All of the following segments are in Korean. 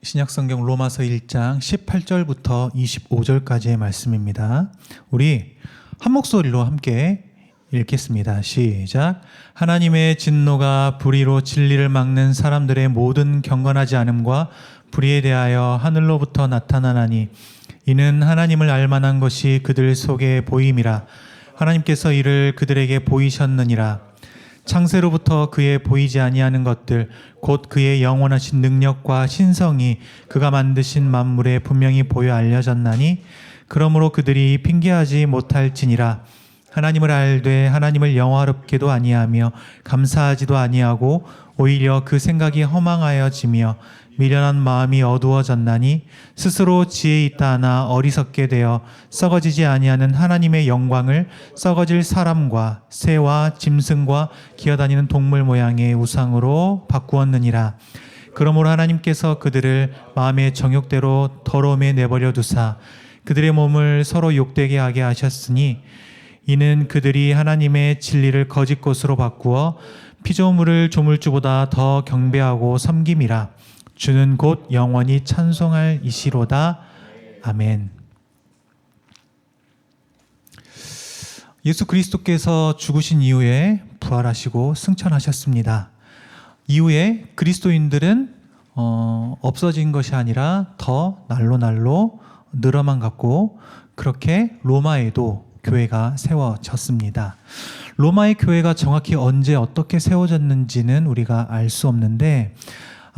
신약성경 로마서 1장 18절부터 25절까지의 말씀입니다. 우리 한 목소리로 함께 읽겠습니다. 시작. 하나님의 진노가 불의로 진리를 막는 사람들의 모든 경건하지 않음과 불의에 대하여 하늘로부터 나타나나니 이는 하나님을 알만한 것이 그들 속에 보임이라. 하나님께서 이를 그들에게 보이셨느니라. 창세로부터 그의 보이지 아니하는 것들 곧 그의 영원하신 능력과 신성이 그가 만드신 만물에 분명히 보여 알려졌나니 그러므로 그들이 핑계하지 못할지니라. 하나님을 알되 하나님을 영화롭게도 아니하며 감사하지도 아니하고 오히려 그 생각이 허망하여지며 미련한 마음이 어두워졌나니 스스로 지혜 있다 하나 어리석게 되어 썩어지지 아니하는 하나님의 영광을 썩어질 사람과 새와 짐승과 기어다니는 동물 모양의 우상으로 바꾸었느니라. 그러므로 하나님께서 그들을 마음의 정욕대로 더러움에 내버려 두사 그들의 몸을 서로 욕되게 하게 하셨으니 이는 그들이 하나님의 진리를 거짓 것으로 바꾸어 피조물을 조물주보다 더 경배하고 섬김이라. 주는 곧 영원히 찬송할 이시로다. 아멘. 예수 그리스도께서 죽으신 이후에 부활하시고 승천하셨습니다. 이후에 그리스도인들은 없어진 것이 아니라 더 날로 늘어만 갔고 그렇게 로마에도 교회가 세워졌습니다. 로마의 교회가 정확히 언제 어떻게 세워졌는지는 우리가 알 수 없는데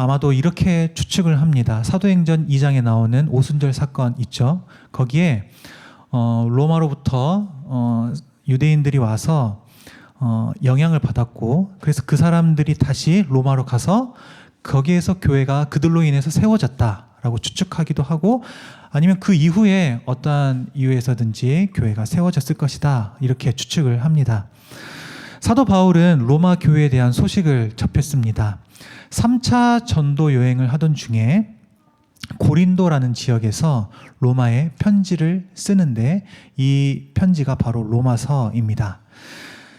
아마도 이렇게 추측을 합니다. 사도행전 2장에 나오는 오순절 사건 있죠. 거기에 로마로부터 유대인들이 와서 영향을 받았고 그래서 그 사람들이 다시 로마로 가서 거기에서 교회가 그들로 인해서 세워졌다라고 추측하기도 하고 아니면 그 이후에 어떠한 이유에서든지 교회가 세워졌을 것이다 이렇게 추측을 합니다. 사도 바울은 로마 교회에 대한 소식을 접했습니다. 3차 전도 여행을 하던 중에 고린도라는 지역에서 로마에 편지를 쓰는데 이 편지가 바로 로마서입니다.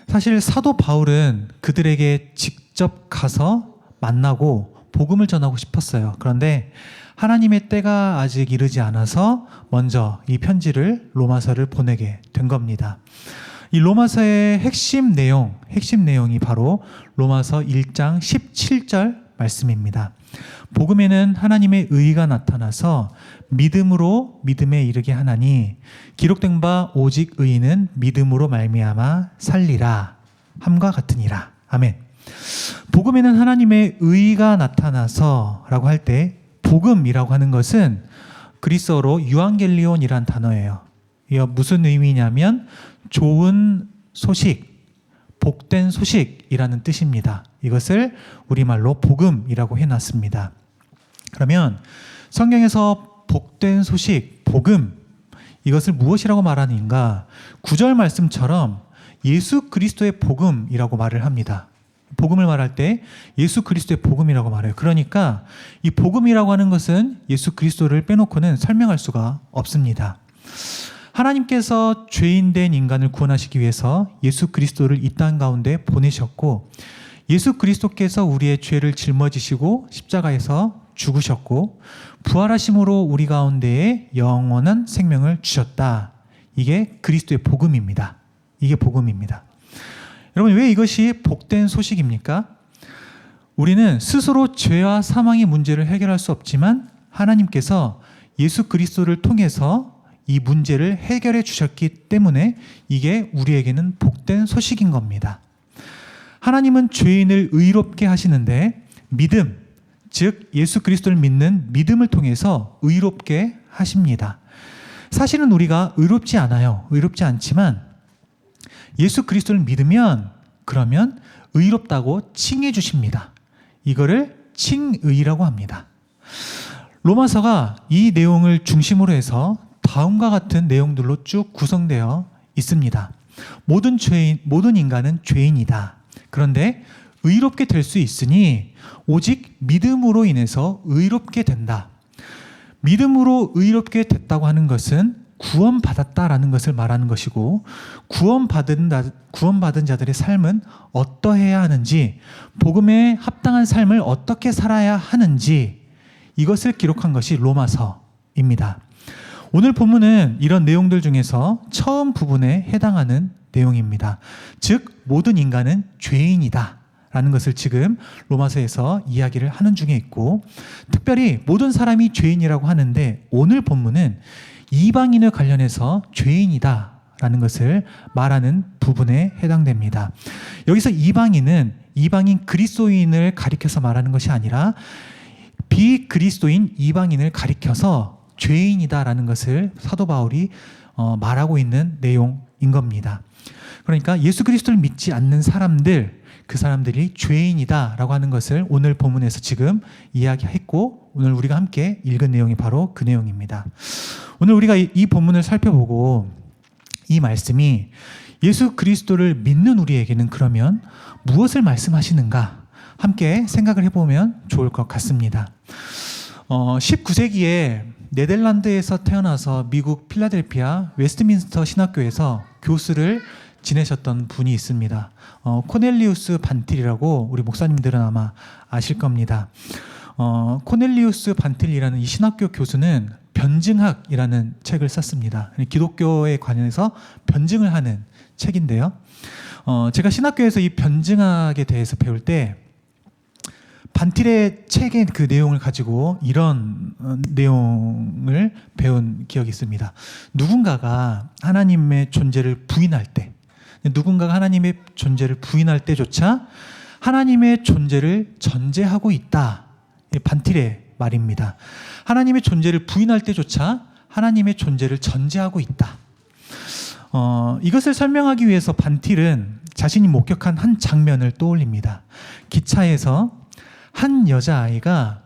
사실 사도 바울은 그들에게 직접 가서 만나고 복음을 전하고 싶었어요. 그런데 하나님의 때가 아직 이르지 않아서 먼저 이 편지를 로마서를 보내게 된 겁니다. 이 로마서의 핵심 내용이 바로 로마서 1장 17절 말씀입니다. 복음에는 하나님의 의가 나타나서 믿음으로 믿음에 이르게 하나니 기록된 바 오직 의인은 믿음으로 말미암아 살리라 함과 같으니라. 아멘. 복음에는 하나님의 의가 나타나서 라고 할 때 복음이라고 하는 것은 그리스어로 유앙겔리온이란 단어예요. 이게 무슨 의미냐면 좋은 소식, 복된 소식이라는 뜻입니다. 이것을 우리말로 복음이라고 해놨습니다. 그러면 성경에서 복된 소식, 복음, 이것을 무엇이라고 말하는가? 9절 말씀처럼 예수 그리스도의 복음이라고 말을 합니다. 복음을 말할 때 예수 그리스도의 복음이라고 말해요. 그러니까 이 복음이라고 하는 것은 예수 그리스도를 빼놓고는 설명할 수가 없습니다. 하나님께서 죄인된 인간을 구원하시기 위해서 예수 그리스도를 이 땅 가운데 보내셨고 예수 그리스도께서 우리의 죄를 짊어지시고 십자가에서 죽으셨고 부활하심으로 우리 가운데에 영원한 생명을 주셨다. 이게 그리스도의 복음입니다. 이게 복음입니다. 여러분 왜 이것이 복된 소식입니까? 우리는 스스로 죄와 사망의 문제를 해결할 수 없지만 하나님께서 예수 그리스도를 통해서 이 문제를 해결해 주셨기 때문에 이게 우리에게는 복된 소식인 겁니다. 하나님은 죄인을 의롭게 하시는데 믿음, 즉 예수 그리스도를 믿는 믿음을 통해서 의롭게 하십니다. 사실은 우리가 의롭지 않아요. 의롭지 않지만 예수 그리스도를 믿으면 그러면 의롭다고 칭해 주십니다. 이거를 칭의라고 합니다. 로마서가 이 내용을 중심으로 해서 다음과 같은 내용들로 쭉 구성되어 있습니다. 모든 인간은 죄인이다. 그런데 의롭게 될 수 있으니 오직 믿음으로 인해서 의롭게 된다. 믿음으로 의롭게 됐다고 하는 것은 구원받았다라는 것을 말하는 것이고 구원받은 자들의 삶은 어떠해야 하는지 복음에 합당한 삶을 어떻게 살아야 하는지 이것을 기록한 것이 로마서입니다. 오늘 본문은 이런 내용들 중에서 처음 부분에 해당하는 내용입니다. 즉 모든 인간은 죄인이다 라는 것을 지금 로마서에서 이야기를 하는 중에 있고, 특별히 모든 사람이 죄인이라고 하는데 오늘 본문은 이방인을 관련해서 죄인이다 라는 것을 말하는 부분에 해당됩니다. 여기서 이방인은 이방인 그리스도인을 가리켜서 말하는 것이 아니라 비그리스도인 이방인을 가리켜서 죄인이다라는 것을 사도 바울이 말하고 있는 내용인 겁니다. 그러니까 예수 그리스도를 믿지 않는 사람들, 그 사람들이 죄인이다라고 하는 것을 오늘 본문에서 지금 이야기했고, 오늘 우리가 함께 읽은 내용이 바로 그 내용입니다. 오늘 우리가 이 본문을 살펴보고 이 말씀이 예수 그리스도를 믿는 우리에게는 그러면 무엇을 말씀하시는가 함께 생각을 해보면 좋을 것 같습니다. 19세기에 네덜란드에서 태어나서 미국 필라델피아 웨스트민스터 신학교에서 교수를 지내셨던 분이 있습니다. 코넬리우스 반틸이라고 우리 목사님들은 아마 아실 겁니다. 코넬리우스 반틸이라는 이 신학교 교수는 변증학이라는 책을 썼습니다. 기독교에 관해서 변증을 하는 책인데요. 제가 신학교에서 이 변증학에 대해서 배울 때 반틸의 책의 그 내용을 가지고 이런 내용을 배운 기억이 있습니다. 누군가가 하나님의 존재를 부인할 때, 누군가가 하나님의 존재를 부인할 때조차 하나님의 존재를 전제하고 있다. 반틸의 말입니다. 하나님의 존재를 부인할 때조차 하나님의 존재를 전제하고 있다. 이것을 설명하기 위해서 반틸은 자신이 목격한 한 장면을 떠올립니다. 기차에서 한 여자아이가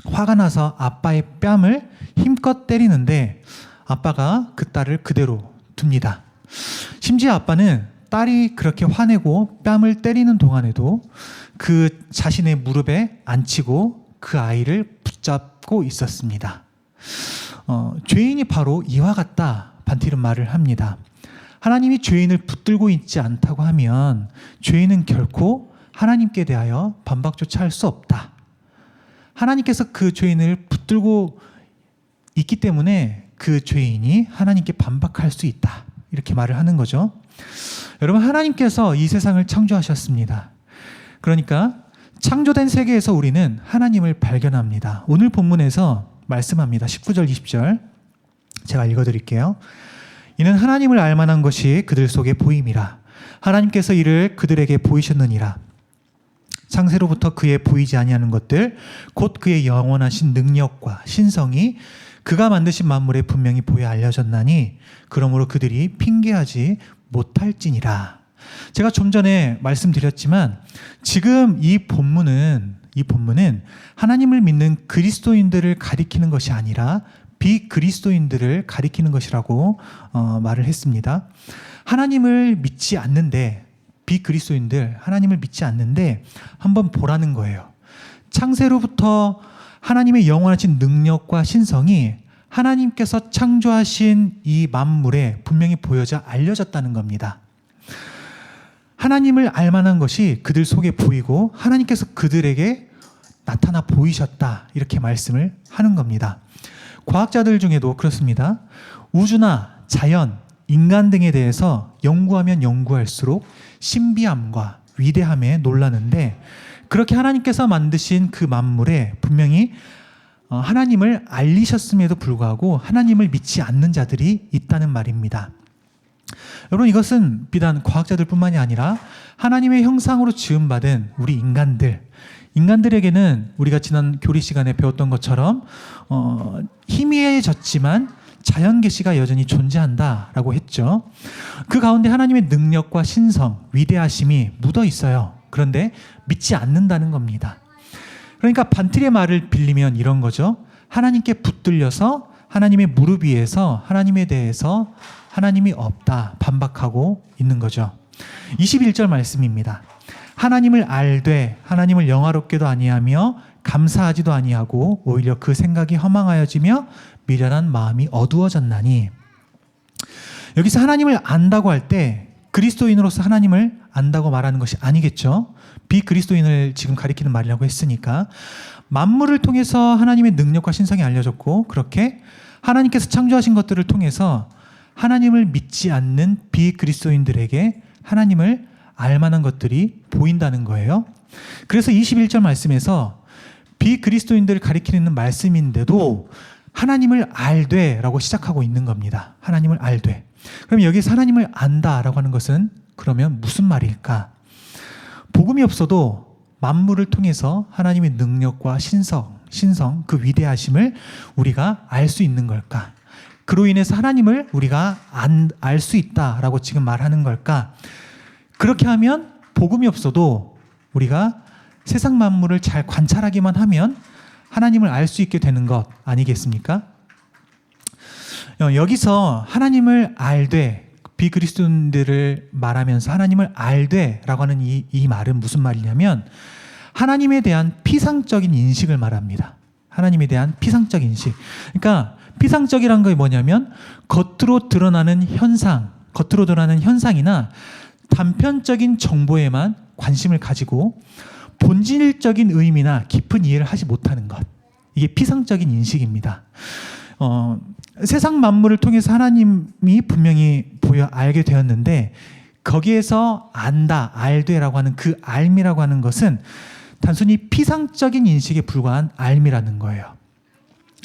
화가 나서 아빠의 뺨을 힘껏 때리는데 아빠가 그 딸을 그대로 둡니다. 심지어 아빠는 딸이 그렇게 화내고 뺨을 때리는 동안에도 그 자신의 무릎에 앉히고 그 아이를 붙잡고 있었습니다. 죄인이 바로 이와 같다, 반틸은 말을 합니다. 하나님이 죄인을 붙들고 있지 않다고 하면 죄인은 결코 하나님께 대하여 반박조차 할 수 없다. 하나님께서 그 죄인을 붙들고 있기 때문에 그 죄인이 하나님께 반박할 수 있다. 이렇게 말을 하는 거죠. 여러분, 하나님께서 이 세상을 창조하셨습니다. 그러니까 창조된 세계에서 우리는 하나님을 발견합니다. 오늘 본문에서 말씀합니다. 19절, 20절 제가 읽어드릴게요. 이는 하나님을 알만한 것이 그들 속에 보임이라. 하나님께서 이를 그들에게 보이셨느니라. 창세로부터 그의 보이지 아니하는 것들 곧 그의 영원하신 능력과 신성이 그가 만드신 만물에 분명히 보여 알려졌나니 그러므로 그들이 핑계하지 못할지니라. 제가 좀 전에 말씀드렸지만 지금 이 본문은 하나님을 믿는 그리스도인들을 가리키는 것이 아니라 비그리스도인들을 가리키는 것이라고 말을 했습니다. 하나님을 믿지 않는데, 비그리스도인들 하나님을 믿지 않는데 한번 보라는 거예요. 창세로부터 하나님의 영원하신 능력과 신성이 하나님께서 창조하신 이 만물에 분명히 보여져 알려졌다는 겁니다. 하나님을 알만한 것이 그들 속에 보이고 하나님께서 그들에게 나타나 보이셨다, 이렇게 말씀을 하는 겁니다. 과학자들 중에도 그렇습니다. 우주나 자연, 인간 등에 대해서 연구하면 연구할수록 신비함과 위대함에 놀라는데, 그렇게 하나님께서 만드신 그 만물에 분명히 하나님을 알리셨음에도 불구하고 하나님을 믿지 않는 자들이 있다는 말입니다. 여러분, 이것은 비단 과학자들 뿐만이 아니라 하나님의 형상으로 지음받은 우리 인간들에게는 우리가 지난 교리 시간에 배웠던 것처럼 희미해졌지만 자연 계시가 여전히 존재한다라고 했죠. 그 가운데 하나님의 능력과 신성, 위대하심이 묻어 있어요. 그런데 믿지 않는다는 겁니다. 그러니까 반틸의 말을 빌리면 이런 거죠. 하나님께 붙들려서 하나님의 무릎 위에서 하나님에 대해서 하나님이 없다 반박하고 있는 거죠. 21절 말씀입니다. 하나님을 알되 하나님을 영화롭게도 아니하며 감사하지도 아니하고 오히려 그 생각이 허망하여지며 미련한 마음이 어두워졌나니. 여기서 하나님을 안다고 할 때 그리스도인으로서 하나님을 안다고 말하는 것이 아니겠죠. 비그리스도인을 지금 가리키는 말이라고 했으니까 만물을 통해서 하나님의 능력과 신성이 알려졌고 그렇게 하나님께서 창조하신 것들을 통해서 하나님을 믿지 않는 비그리스도인들에게 하나님을 알만한 것들이 보인다는 거예요. 그래서 21절 말씀에서 비그리스도인들을 가리키는 말씀인데도 하나님을 알되 라고 시작하고 있는 겁니다. 하나님을 알되. 그럼 여기서 하나님을 안다라고 하는 것은 그러면 무슨 말일까? 복음이 없어도 만물을 통해서 하나님의 능력과 신성, 그 위대하심을 우리가 알 수 있는 걸까? 그로 인해서 하나님을 우리가 알 수 있다라고 지금 말하는 걸까? 그렇게 하면 복음이 없어도 우리가 세상 만물을 잘 관찰하기만 하면 하나님을 알 수 있게 되는 것 아니겠습니까? 여기서 하나님을 알되, 비그리스도인들을 말하면서 하나님을 알되라고 하는 이 말은 무슨 말이냐면 하나님에 대한 피상적인 인식을 말합니다. 하나님에 대한 피상적 인식. 그러니까 피상적이란 게 뭐냐면 겉으로 드러나는 현상이나 단편적인 정보에만 관심을 가지고 본질적인 의미나 깊은 이해를 하지 못하는 것. 이게 피상적인 인식입니다. 세상 만물을 통해서 하나님이 분명히 보여 알게 되었는데 거기에서 안다, 알되라고 하는 그 알미라고 하는 것은 단순히 피상적인 인식에 불과한 알미라는 거예요.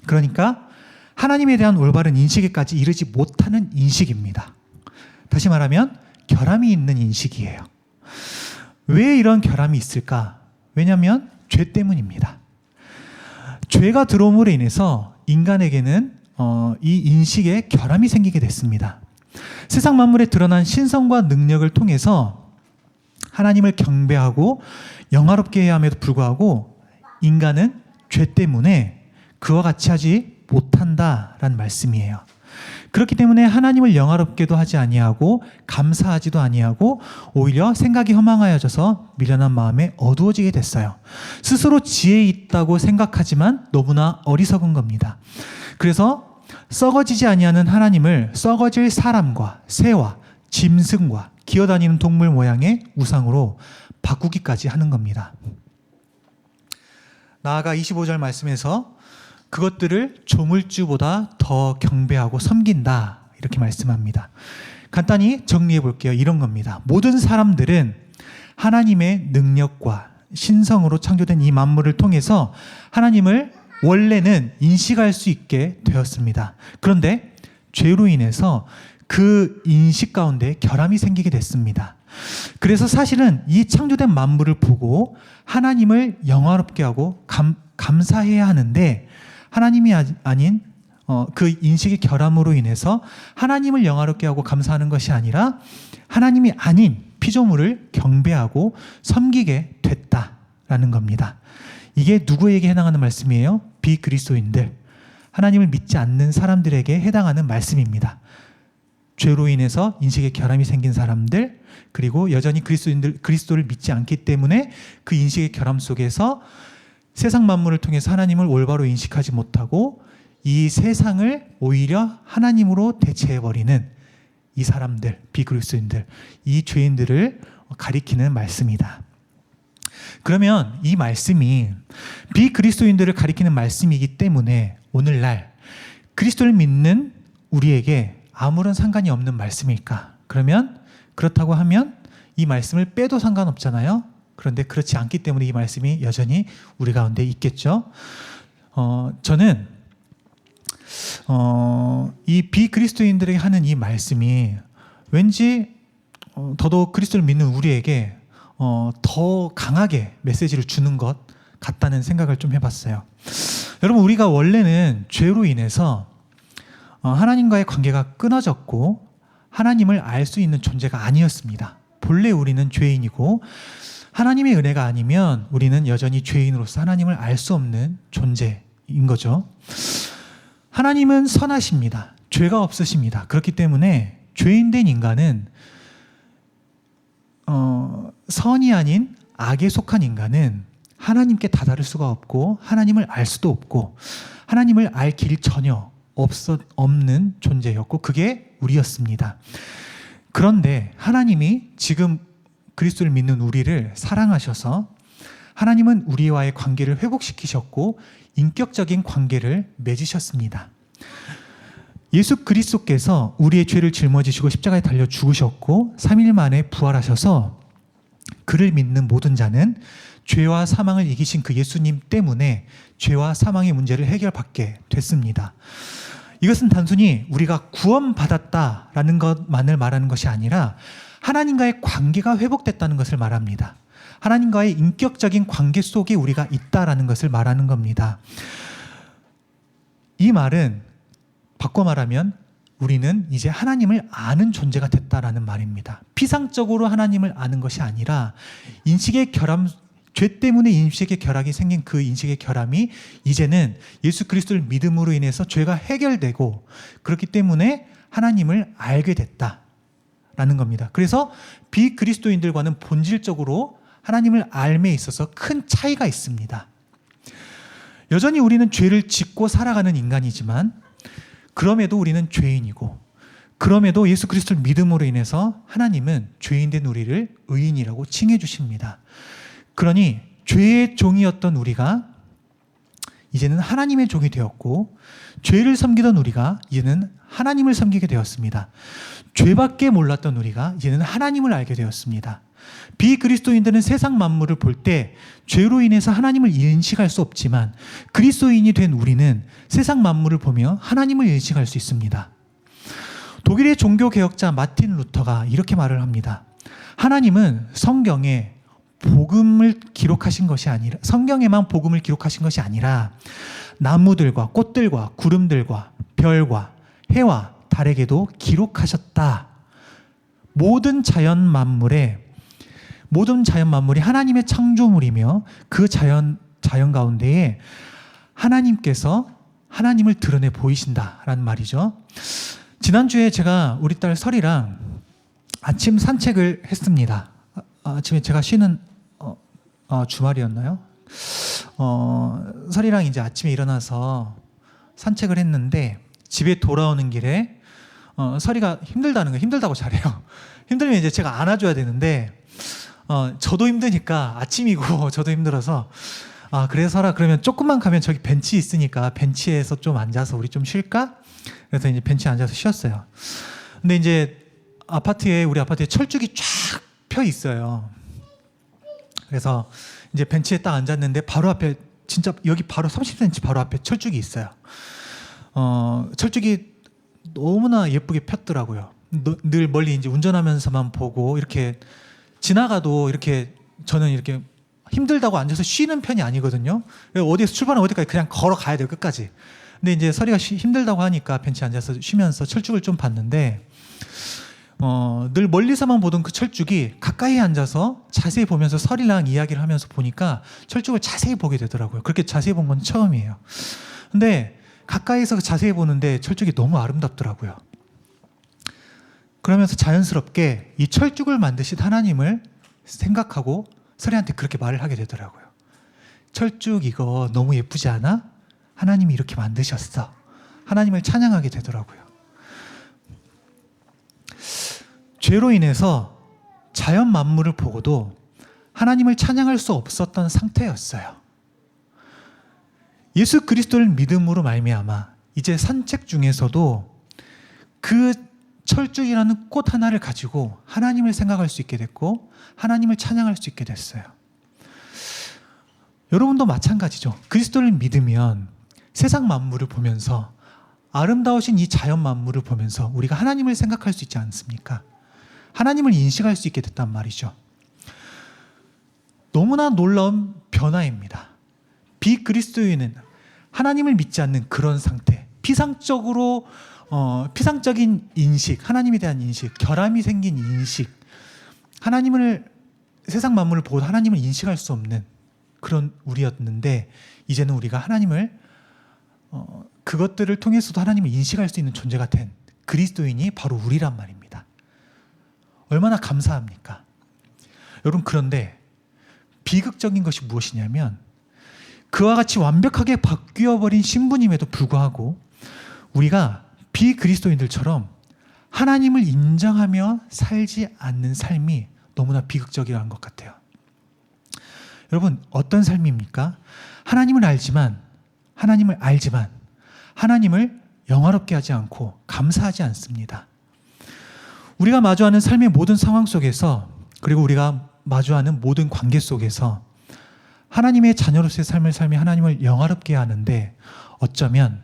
그러니까 하나님에 대한 올바른 인식에까지 이르지 못하는 인식입니다. 다시 말하면 결함이 있는 인식이에요. 왜 이런 결함이 있을까? 왜냐하면 죄 때문입니다. 죄가 들어옴으로 인해서 인간에게는 이 인식에 결함이 생기게 됐습니다. 세상 만물에 드러난 신성과 능력을 통해서 하나님을 경배하고 영화롭게 해야 함에도 불구하고 인간은 죄 때문에 그와 같이 하지 못한다라는 말씀이에요. 그렇기 때문에 하나님을 영화롭게도 하지 아니하고 감사하지도 아니하고 오히려 생각이 허망하여져서 미련한 마음에 어두워지게 됐어요. 스스로 지혜 있다고 생각하지만 너무나 어리석은 겁니다. 그래서 썩어지지 아니하는 하나님을 썩어질 사람과 새와 짐승과 기어다니는 동물 모양의 우상으로 바꾸기까지 하는 겁니다. 나아가 25절 말씀에서 그것들을 조물주보다 더 경배하고 섬긴다 이렇게 말씀합니다. 간단히 정리해 볼게요. 이런 겁니다. 모든 사람들은 하나님의 능력과 신성으로 창조된 이 만물을 통해서 하나님을 원래는 인식할 수 있게 되었습니다. 그런데 죄로 인해서 그 인식 가운데 결함이 생기게 됐습니다. 그래서 사실은 이 창조된 만물을 보고 하나님을 영화롭게 하고 감사해야 하는데 하나님이 아닌 그 인식의 결함으로 인해서 하나님을 영화롭게 하고 감사하는 것이 아니라 하나님이 아닌 피조물을 경배하고 섬기게 됐다라는 겁니다. 이게 누구에게 해당하는 말씀이에요? 비그리스도인들, 하나님을 믿지 않는 사람들에게 해당하는 말씀입니다. 죄로 인해서 인식의 결함이 생긴 사람들, 그리고 여전히 그리스도를 믿지 않기 때문에 그 인식의 결함 속에서 세상 만물을 통해서 하나님을 올바로 인식하지 못하고 이 세상을 오히려 하나님으로 대체해버리는 이 사람들, 비그리스도인들, 이 죄인들을 가리키는 말씀이다. 그러면 이 말씀이 비그리스도인들을 가리키는 말씀이기 때문에 오늘날 그리스도를 믿는 우리에게 아무런 상관이 없는 말씀일까? 그러면 그렇다고 하면 이 말씀을 빼도 상관없잖아요. 그런데 그렇지 않기 때문에 이 말씀이 여전히 우리 가운데 있겠죠. 저는 이 비그리스도인들에게 하는 이 말씀이 왠지 더더욱 그리스도를 믿는 우리에게 더 강하게 메시지를 주는 것 같다는 생각을 좀 해봤어요. 여러분, 우리가 원래는 죄로 인해서 하나님과의 관계가 끊어졌고 하나님을 알 수 있는 존재가 아니었습니다. 본래 우리는 죄인이고 하나님의 은혜가 아니면 우리는 여전히 죄인으로서 하나님을 알 수 없는 존재인 거죠. 하나님은 선하십니다. 죄가 없으십니다. 그렇기 때문에 죄인된 인간은 선이 아닌 악에 속한 인간은 하나님께 다다를 수가 없고 하나님을 알 수도 없고 하나님을 알 길 전혀 없는 존재였고 그게 우리였습니다. 그런데 하나님이 지금 그리스도를 믿는 우리를 사랑하셔서 하나님은 우리와의 관계를 회복시키셨고 인격적인 관계를 맺으셨습니다. 예수 그리스도께서 우리의 죄를 짊어지시고 십자가에 달려 죽으셨고 3일 만에 부활하셔서 그를 믿는 모든 자는 죄와 사망을 이기신 그 예수님 때문에 죄와 사망의 문제를 해결받게 됐습니다. 이것은 단순히 우리가 구원받았다라는 것만을 말하는 것이 아니라 하나님과의 관계가 회복됐다는 것을 말합니다. 하나님과의 인격적인 관계 속에 우리가 있다라는 것을 말하는 겁니다. 이 말은 바꿔 말하면 우리는 이제 하나님을 아는 존재가 됐다라는 말입니다. 피상적으로 하나님을 아는 것이 아니라 인식의 결함, 죄 때문에 인식의 결함이 생긴 그 인식의 결함이 이제는 예수 그리스도를 믿음으로 인해서 죄가 해결되고 그렇기 때문에 하나님을 알게 됐다라는 겁니다. 그래서 비그리스도인들과는 본질적으로 하나님을 알매 있어서 큰 차이가 있습니다. 여전히 우리는 죄를 짓고 살아가는 인간이지만 그럼에도 우리는 죄인이고 그럼에도 예수 그리스도를 믿음으로 인해서 하나님은 죄인된 우리를 의인이라고 칭해 주십니다. 그러니 죄의 종이었던 우리가 이제는 하나님의 종이 되었고 죄를 섬기던 우리가 이제는 하나님을 섬기게 되었습니다. 죄밖에 몰랐던 우리가 이제는 하나님을 알게 되었습니다. 비그리스도인들은 세상 만물을 볼 때 죄로 인해서 하나님을 인식할 수 없지만 그리스도인이 된 우리는 세상 만물을 보며 하나님을 인식할 수 있습니다. 독일의 종교개혁자 마틴 루터가 이렇게 말을 합니다. 하나님은 성경에 복음을 기록하신 것이 아니라 성경에만 복음을 기록하신 것이 아니라 나무들과 꽃들과 구름들과 별과 해와 달에게도 기록하셨다. 모든 자연 만물이 하나님의 창조물이며 그 자연 가운데에 하나님께서 하나님을 드러내 보이신다라는 말이죠. 지난주에 제가 우리 딸 설이랑 아침 산책을 했습니다. 아침에 제가 쉬는 주말이었나요? 설이랑 이제 아침에 일어나서 산책을 했는데 집에 돌아오는 길에 설이가 힘들다고 잘해요. 힘들면 이제 제가 안아줘야 되는데 저도 힘드니까 아침이고 저도 힘들어서 그래 설아 그러면 조금만 가면 저기 벤치 있으니까 벤치에서 좀 앉아서 우리 좀 쉴까? 그래서 이제 벤치에 앉아서 쉬었어요. 근데 이제 우리 아파트에 철쭉이 쫙 펴 있어요. 그래서 이제 벤치에 딱 앉았는데 바로 앞에 진짜 여기 바로 30cm 바로 앞에 철쭉이 있어요. 철쭉이 너무나 예쁘게 폈더라고요. 늘 멀리 이제 운전하면서만 보고 이렇게 지나가도 이렇게 저는 이렇게 힘들다고 앉아서 쉬는 편이 아니거든요. 어디에서 출발하면 어디까지 그냥 걸어가야 돼요, 끝까지. 근데 이제 설이가 힘들다고 하니까 벤치에 앉아서 쉬면서 철쭉을 좀 봤는데 늘 멀리서만 보던 그 철쭉이 가까이 앉아서 자세히 보면서 설이랑 이야기를 하면서 보니까 철쭉을 자세히 보게 되더라고요. 그렇게 자세히 본 건 처음이에요. 근데 가까이서 자세히 보는데 철쭉이 너무 아름답더라고요. 그러면서 자연스럽게 이 철쭉을 만드신 하나님을 생각하고 설이한테 그렇게 말을 하게 되더라고요. 철쭉 이거 너무 예쁘지 않아? 하나님이 이렇게 만드셨어. 하나님을 찬양하게 되더라고요. 죄로 인해서 자연 만물을 보고도 하나님을 찬양할 수 없었던 상태였어요. 예수 그리스도를 믿음으로 말미암아 이제 산책 중에서도 그 철쭉이라는 꽃 하나를 가지고 하나님을 생각할 수 있게 됐고 하나님을 찬양할 수 있게 됐어요. 여러분도 마찬가지죠. 그리스도를 믿으면 세상 만물을 보면서 아름다우신 이 자연 만물을 보면서 우리가 하나님을 생각할 수 있지 않습니까? 하나님을 인식할 수 있게 됐단 말이죠. 너무나 놀라운 변화입니다. 비그리스도인은 하나님을 믿지 않는 그런 상태, 피상적인 인식, 하나님에 대한 인식, 결함이 생긴 인식, 세상 만물을 보고 하나님을 인식할 수 없는 그런 우리였는데 이제는 우리가 하나님을 그것들을 통해서도 하나님을 인식할 수 있는 존재가 된 그리스도인이 바로 우리란 말입니다. 얼마나 감사합니까? 여러분, 그런데 비극적인 것이 무엇이냐면 그와 같이 완벽하게 바뀌어버린 신부님에도 불구하고 우리가 비그리스도인들처럼 하나님을 인정하며 살지 않는 삶이 너무나 비극적이라는 것 같아요. 여러분, 어떤 삶입니까? 하나님을 알지만 하나님을 영화롭게 하지 않고 감사하지 않습니다. 우리가 마주하는 삶의 모든 상황 속에서, 그리고 우리가 마주하는 모든 관계 속에서 하나님의 자녀로서의 삶을 살며 하나님을 영화롭게 하는데, 어쩌면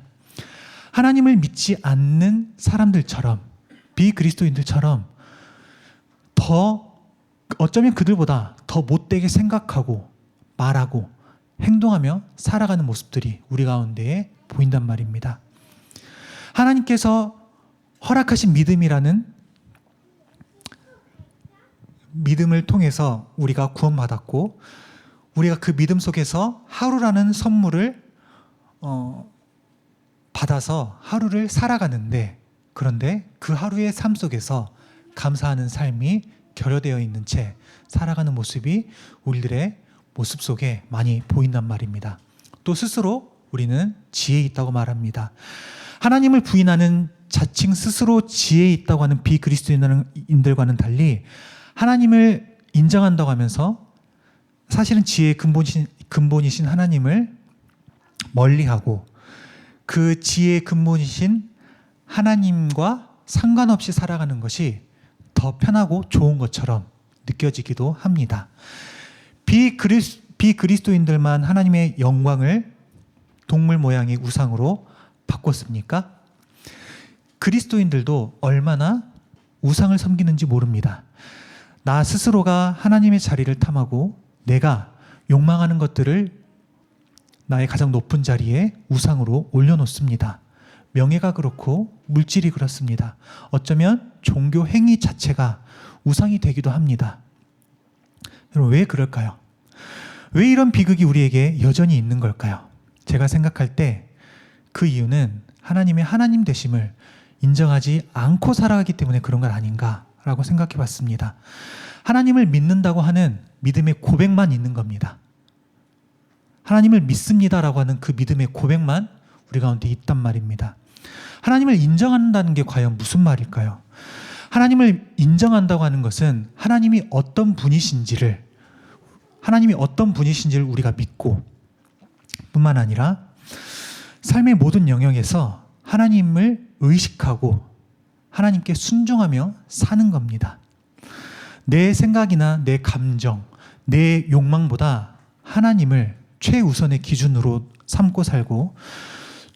하나님을 믿지 않는 사람들처럼, 비그리스도인들처럼 어쩌면 그들보다 더 못되게 생각하고 말하고 행동하며 살아가는 모습들이 우리 가운데에 보인단 말입니다. 하나님께서 허락하신 믿음을 통해서 우리가 구원받았고, 우리가 그 믿음 속에서 하루라는 선물을 받아서 하루를 살아가는데, 그런데 그 하루의 삶 속에서 감사하는 삶이 결여되어 있는 채 살아가는 모습이 우리들의 모습 속에 많이 보인단 말입니다. 또 스스로 우리는 지혜에 있다고 말합니다. 하나님을 부인하는 자칭 스스로 지혜에 있다고 하는 비그리스도인들과는 달리 하나님을 인정한다고 하면서 사실은 지혜의 근본이신 하나님을 멀리하고 그 지혜의 근본이신 하나님과 상관없이 살아가는 것이 더 편하고 좋은 것처럼 느껴지기도 합니다. 비그리스도인들만 하나님의 영광을 동물 모양의 우상으로 바꿨습니까? 그리스도인들도 얼마나 우상을 섬기는지 모릅니다. 나 스스로가 하나님의 자리를 탐하고 내가 욕망하는 것들을 나의 가장 높은 자리에 우상으로 올려놓습니다. 명예가 그렇고 물질이 그렇습니다. 어쩌면 종교 행위 자체가 우상이 되기도 합니다. 여러분, 왜 그럴까요? 왜 이런 비극이 우리에게 여전히 있는 걸까요? 제가 생각할 때 그 이유는 하나님의 하나님 되심을 인정하지 않고 살아가기 때문에 그런 건 아닌가라고 생각해 봤습니다. 하나님을 믿는다고 하는 믿음의 고백만 있는 겁니다. 하나님을 믿습니다라고 하는 그 믿음의 고백만 우리 가운데 있단 말입니다. 하나님을 인정한다는 게 과연 무슨 말일까요? 하나님을 인정한다고 하는 것은 하나님이 어떤 분이신지를 우리가 믿고 뿐만 아니라 삶의 모든 영역에서 하나님을 의식하고 하나님께 순종하며 사는 겁니다. 내 생각이나 내 감정, 내 욕망보다 하나님을 최우선의 기준으로 삼고 살고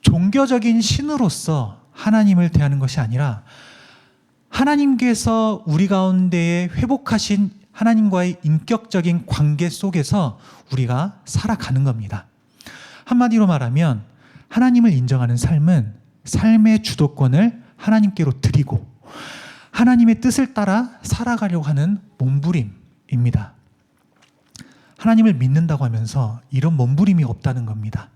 종교적인 신으로서 하나님을 대하는 것이 아니라 하나님께서 우리 가운데에 회복하신 하나님과의 인격적인 관계 속에서 우리가 살아가는 겁니다. 한마디로 말하면 하나님을 인정하는 삶은 삶의 주도권을 하나님께로 드리고 하나님의 뜻을 따라 살아가려고 하는 몸부림입니다. 하나님을 믿는다고 하면서 이런 몸부림이 없다는 겁니다.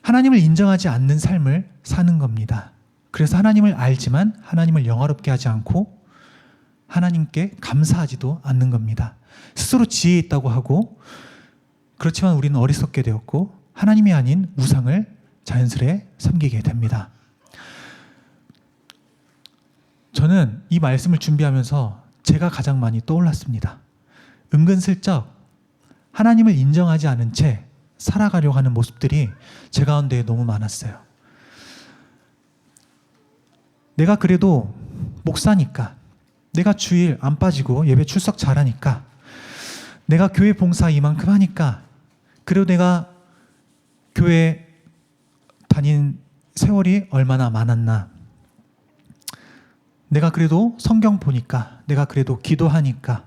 하나님을 인정하지 않는 삶을 사는 겁니다. 그래서 하나님을 알지만 하나님을 영화롭게 하지 않고 하나님께 감사하지도 않는 겁니다. 스스로 지혜 있다고 하고, 그렇지만 우리는 어리석게 되었고 하나님이 아닌 우상을 자연스레 섬기게 됩니다. 저는 이 말씀을 준비하면서 제가 가장 많이 떠올랐습니다. 은근슬쩍 하나님을 인정하지 않은 채 살아가려고 하는 모습들이 제 가운데에 너무 많았어요. 내가 그래도 목사니까, 내가 주일 안 빠지고 예배 출석 잘하니까, 내가 교회 봉사 이만큼 하니까, 그래도 내가 교회 다닌 세월이 얼마나 많았나, 내가 그래도 성경 보니까, 내가 그래도 기도하니까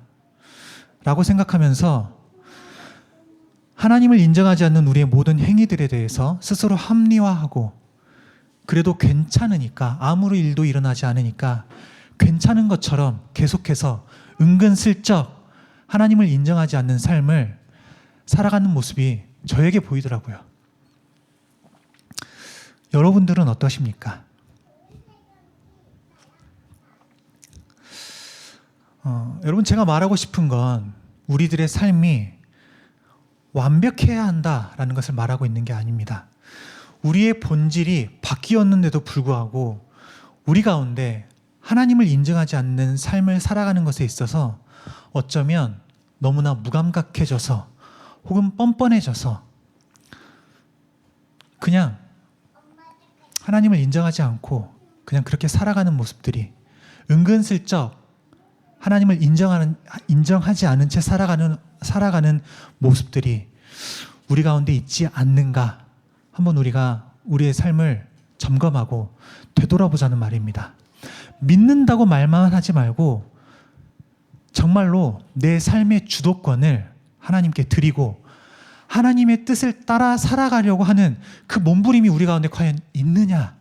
라고 생각하면서 하나님을 인정하지 않는 우리의 모든 행위들에 대해서 스스로 합리화하고, 그래도 괜찮으니까, 아무런 일도 일어나지 않으니까 괜찮은 것처럼 계속해서 은근슬쩍 하나님을 인정하지 않는 삶을 살아가는 모습이 저에게 보이더라고요. 여러분들은 어떠십니까? 여러분, 제가 말하고 싶은 건 우리들의 삶이 완벽해야 한다라는 것을 말하고 있는 게 아닙니다. 우리의 본질이 바뀌었는데도 불구하고 우리 가운데 하나님을 인정하지 않는 삶을 살아가는 것에 있어서 어쩌면 너무나 무감각해져서 혹은 뻔뻔해져서 그냥 하나님을 인정하지 않고 그냥 그렇게 살아가는 모습들이 은근슬쩍 하나님을 인정하지 않은 채 살아가는 모습들이 우리 가운데 있지 않는가 한번 우리가 우리의 삶을 점검하고 되돌아보자는 말입니다. 믿는다고 말만 하지 말고 정말로 내 삶의 주도권을 하나님께 드리고 하나님의 뜻을 따라 살아가려고 하는 그 몸부림이 우리 가운데 과연 있느냐?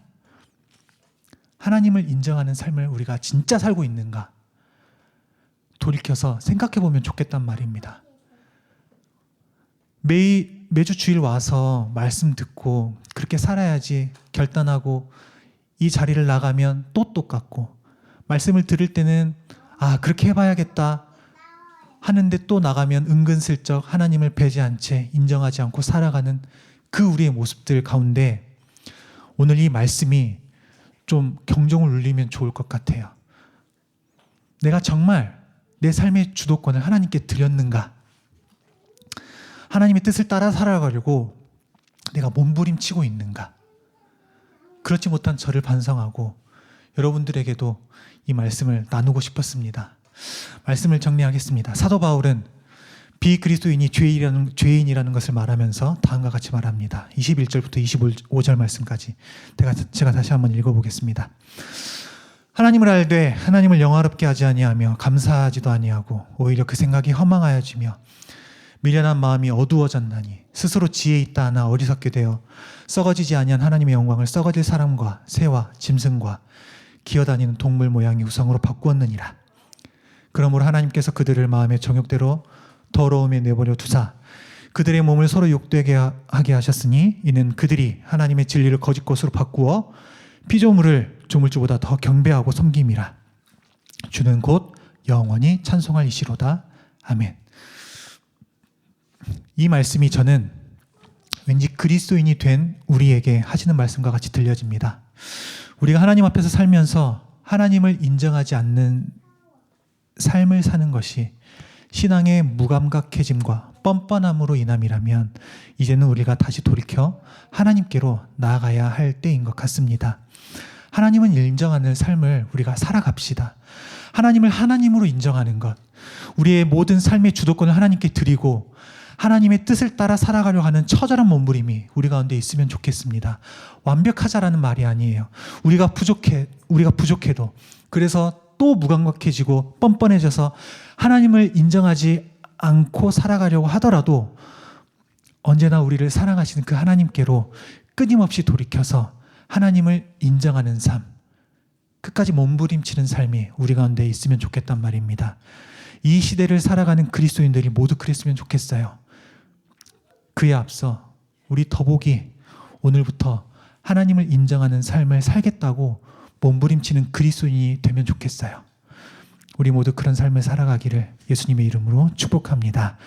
하나님을 인정하는 삶을 우리가 진짜 살고 있는가? 돌이켜서 생각해 보면 좋겠단 말입니다. 매주 주일 와서 말씀 듣고 그렇게 살아야지 결단하고 이 자리를 나가면 또 똑같고 말씀을 들을 때는 그렇게 해봐야겠다 하는데 또 나가면 은근슬쩍 하나님을 배제한 채 인정하지 않고 살아가는 그 우리의 모습들 가운데 오늘 이 말씀이 좀 경종을 울리면 좋을 것 같아요. 내가 정말 내 삶의 주도권을 하나님께 드렸는가? 하나님의 뜻을 따라 살아가려고 내가 몸부림치고 있는가? 그렇지 못한 저를 반성하고 여러분들에게도 이 말씀을 나누고 싶었습니다. 말씀을 정리하겠습니다. 사도 바울은 비그리스도인이 죄인이라는 것을 말하면서 다음과 같이 말합니다. 21절부터 25절 말씀까지 제가 다시 한번 읽어보겠습니다. 하나님을 알되 하나님을 영화롭게 하지 아니하며 감사하지도 아니하고 오히려 그 생각이 허망하여지며 미련한 마음이 어두워졌나니 스스로 지혜 있다 하나 어리석게 되어 썩어지지 아니한 하나님의 영광을 썩어질 사람과 새와 짐승과 기어다니는 동물 모양의 우상으로 바꾸었느니라. 그러므로 하나님께서 그들을 마음의 정욕대로 더러움에 내버려 두사 그들의 몸을 서로 욕되게 하게 하셨으니 이는 그들이 하나님의 진리를 거짓 것으로 바꾸어 피조물을 조물주보다 더 경배하고 섬김이라. 주는 곧 영원히 찬송할 이시로다. 아멘. 이 말씀이 저는 왠지 그리스도인이 된 우리에게 하시는 말씀과 같이 들려집니다. 우리가 하나님 앞에서 살면서 하나님을 인정하지 않는 삶을 사는 것이 신앙의 무감각해짐과 뻔뻔함으로 인함이라면 이제는 우리가 다시 돌이켜 하나님께로 나아가야 할 때인 것 같습니다. 하나님은 인정하는 삶을 우리가 살아갑시다. 하나님을 하나님으로 인정하는 것, 우리의 모든 삶의 주도권을 하나님께 드리고 하나님의 뜻을 따라 살아가려고 하는 처절한 몸부림이 우리 가운데 있으면 좋겠습니다. 완벽하자라는 말이 아니에요. 우리가 부족해도 그래서 또 무감각해지고 뻔뻔해져서 하나님을 인정하지 않고 살아가려고 하더라도 언제나 우리를 사랑하시는 그 하나님께로 끊임없이 돌이켜서 하나님을 인정하는 삶, 끝까지 몸부림치는 삶이 우리 가운데 있으면 좋겠단 말입니다. 이 시대를 살아가는 그리스도인들이 모두 그랬으면 좋겠어요. 그에 앞서 우리 더보기 오늘부터 하나님을 인정하는 삶을 살겠다고 몸부림치는 그리스도인이 되면 좋겠어요. 우리 모두 그런 삶을 살아가기를 예수님의 이름으로 축복합니다.